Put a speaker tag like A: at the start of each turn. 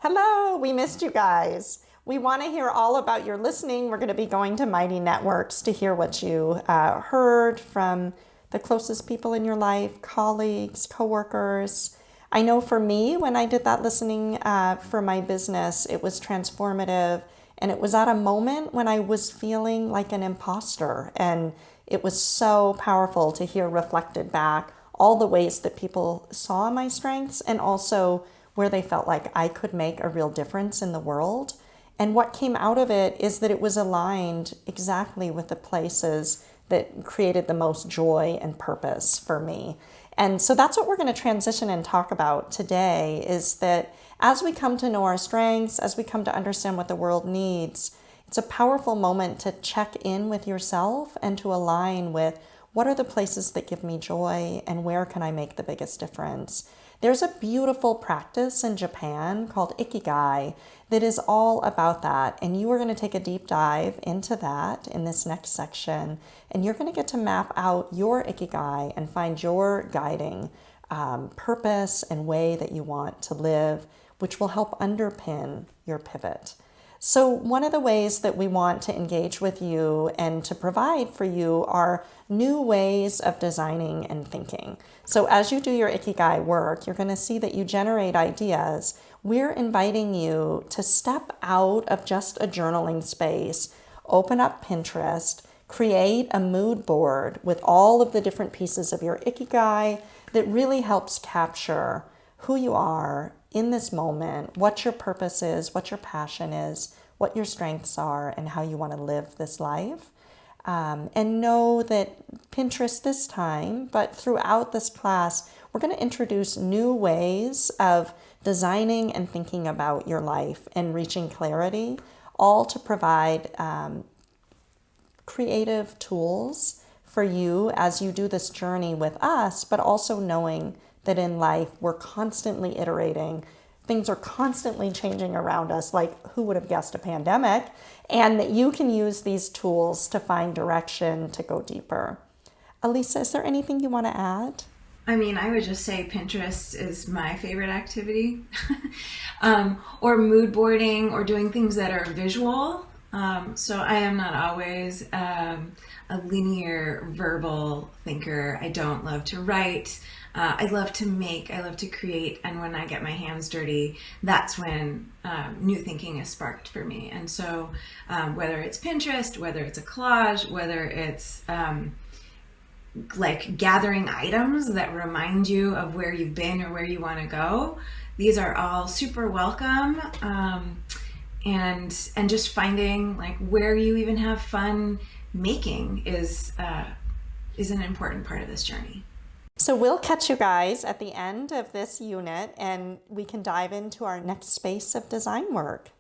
A: Hello, we missed you guys. We want to hear all about your listening. We're going to be going to Mighty Networks to hear what you heard from the closest people in your life, colleagues, coworkers. I know for me, when I did that listening for my business, it was transformative. And it was at a moment when I was feeling like an imposter. And it was so powerful to hear reflected back all the ways that people saw my strengths and also where they felt like I could make a real difference in the world. And what came out of it is that it was aligned exactly with the places that created the most joy and purpose for me. And so that's what we're going to transition and talk about today, is that as we come to know our strengths, as we come to understand what the world needs, it's a powerful moment to check in with yourself and to align with what are the places that give me joy and where can I make the biggest difference. There's a beautiful practice in Japan called Ikigai that is all about that. And you are going to take a deep dive into that in this next section. And you're going to get to map out your Ikigai and find your guiding purpose and way that you want to live, which will help underpin your pivot. So one of the ways that we want to engage with you and to provide for you are new ways of designing and thinking. So as you do your Ikigai work, you're going to see that you generate ideas. We're inviting you to step out of just a journaling space, open up Pinterest, create a mood board with all of the different pieces of your Ikigai that really helps capture who you are in this moment, what your purpose is, what your passion is, what your strengths are, and how you want to live this life. And know that Pinterest this time, but throughout this class, we're going to introduce new ways of designing and thinking about your life and reaching clarity, all to provide creative tools for you as you do this journey with us, but also knowing that in life we're constantly iterating. Things are constantly changing around us, like who would have guessed a pandemic, and that you can use these tools to find direction to go deeper. Elisa, is there anything you want to add?
B: I mean, I would just say Pinterest is my favorite activity, or mood boarding, or doing things that are visual. So I am not always a linear verbal thinker. I don't love to write. I love to make, I love to create, and when I get my hands dirty, that's when new thinking is sparked for me. And so whether it's Pinterest, whether it's a collage, whether it's like gathering items that remind you of where you've been or where you want to go, these are all super welcome. And just finding like where you even have fun making is an important part of this journey.
A: So we'll catch you guys at the end of this unit and we can dive into our next space of design work.